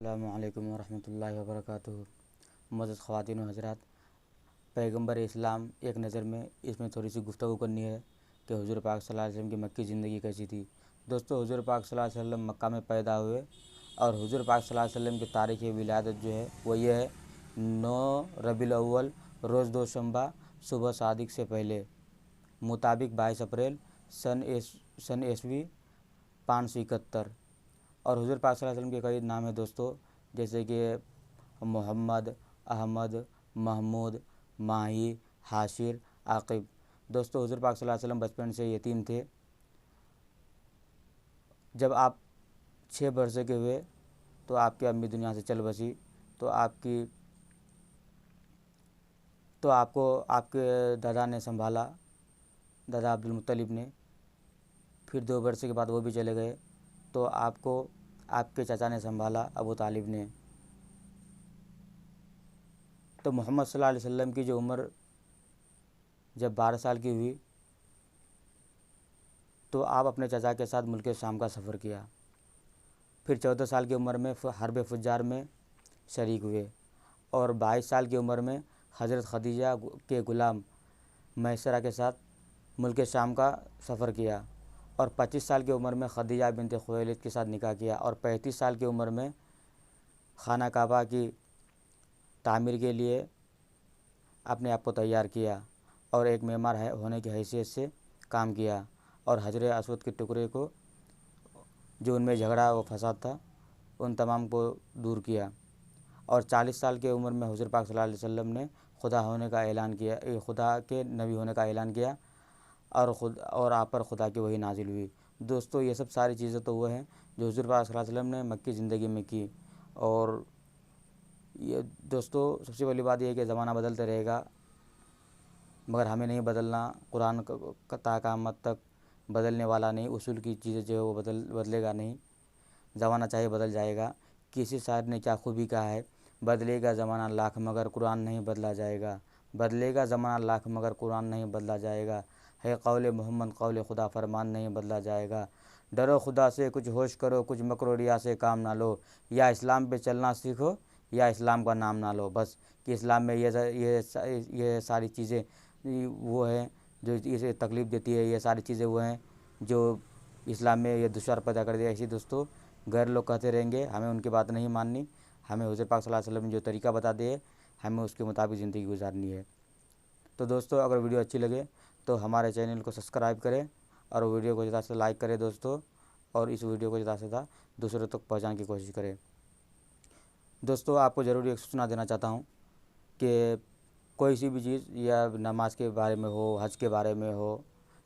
السلام علیکم ورحمۃ اللہ وبرکاتہ۔ معزز خواتین و حضرات، پیغمبر اسلام ایک نظر میں اس میں تھوڑی سی گفتگو کرنی ہے کہ حضور پاک صلی اللہ علیہ وسلم کی مکی زندگی کیسی تھی۔ دوستو، حضور پاک صلی اللہ علیہ وسلم مکہ میں پیدا ہوئے اور حضور پاک صلی اللہ علیہ وسلم کی تاریخ ولادت جو ہے وہ یہ ہے 9 ربیع الاول روز دوشنبہ صبح صادق سے پہلے مطابق 22 اپریل سن عیسوی 571۔ اور حضور پاک صلی اللہ علیہ وسلم کے کئی نام ہیں دوستو، جیسے کہ محمد، احمد، محمود، ماہی، حاشر، عاقب۔ دوستو، حضور پاک صلی اللہ علیہ وسلم بچپن سے یتیم تھے۔ جب آپ 6 برس کے ہوئے تو آپ کی امی دنیا سے چل بسی، تو آپ کو آپ کے دادا نے سنبھالا، دادا عبدالمطلب نے۔ پھر 2 برس کے بعد وہ بھی چلے گئے تو آپ کو آپ کے چچا نے سنبھالا، ابو طالب نے۔ تو محمد صلی اللہ علیہ وسلم کی جو عمر جب 12 سال کی ہوئی تو آپ اپنے چچا کے ساتھ ملک شام کا سفر کیا۔ پھر 14 سال کی عمر میں حرب فجار میں شریک ہوئے اور 22 سال کی عمر میں حضرت خدیجہ کے غلام میسرہ کے ساتھ ملک شام کا سفر کیا اور 25 سال کی عمر میں خدیجہ بنت خویلد کے ساتھ نکاح کیا اور 35 سال کی عمر میں خانہ کعبہ کی تعمیر کے لیے اپنے آپ کو تیار کیا اور ایک معمار ہونے کی حیثیت سے کام کیا اور حجر اسود کے ٹکڑے کو جو ان میں جھگڑا و فساد تھا ان تمام کو دور کیا۔ اور 40 سال کی عمر میں حضور پاک صلی اللہ علیہ وسلم نے خدا ہونے کا اعلان کیا، خدا کے نبی ہونے کا اعلان کیا اور آپ پر خدا کی وحی نازل ہوئی۔ دوستو، یہ سب ساری چیزیں تو وہ ہیں جو حضور پاک صلی اللہ علیہ وسلم نے مکی زندگی میں کی۔ اور یہ دوستو، سب سے پہلی بات یہ ہے کہ زمانہ بدلتے رہے گا مگر ہمیں نہیں بدلنا۔ قرآن تا قیامت تک بدلنے والا نہیں، اصول کی چیزیں جو ہے وہ بدلے گا نہیں۔ زمانہ چاہے بدل جائے گا۔ کسی شاعر نے کیا خوبی کہا ہے، بدلے گا زمانہ لاکھ مگر قرآن نہیں بدلا جائے گا، بدلے گا زمانہ لاکھ مگر قرآن نہیں بدلا جائے گا، ہے قول محمد قول خدا فرمان نہیں بدلا جائے گا۔ ڈرو خدا سے کچھ ہوش کرو، کچھ مکر و ریا سے کام نہ لو، یا اسلام پہ چلنا سیکھو یا اسلام کا نام نہ لو۔ بس کہ اسلام میں یہ ساری چیزیں وہ ہیں جو اسے تکلیف دیتی ہے، یہ ساری چیزیں وہ ہیں جو اسلام میں یہ دشوار پیدا کر دیا۔ ایسی دوستو غیر لوگ کہتے رہیں گے، ہمیں ان کی بات نہیں ماننی، ہمیں حضور پاک صلی اللہ علیہ وسلم جو طریقہ بتا دے ہمیں اس کے مطابق زندگی گزارنی ہے۔ تو دوستو، اگر ویڈیو اچھی لگے تو ہمارے چینل کو سبسکرائب کریں اور ویڈیو کو زیادہ سے لائک کریں دوستو، اور اس ویڈیو کو زیادہ سے زیادہ دوسروں تک پہنچانے کی کوشش کریں۔ دوستو، آپ کو ضروری ایک سوچنا دینا چاہتا ہوں کہ کوئی سی بھی چیز یا نماز کے بارے میں ہو، حج کے بارے میں ہو،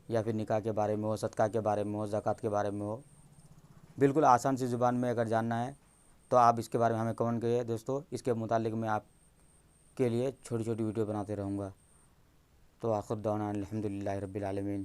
یا پھر نکاح کے بارے میں ہو، صدقہ کے بارے میں ہو، زکوٰۃ کے بارے میں ہو، بالکل آسان سی زبان میں اگر جاننا ہے تو آپ اس کے بارے میں ہمیں کمنٹ کریے دوستو۔ اس کے متعلق میں آپ کے لیے چھوٹی چھوٹی ویڈیو بناتے رہوں گا۔ تو آخر دعوانا الحمدللہ رب العالمین۔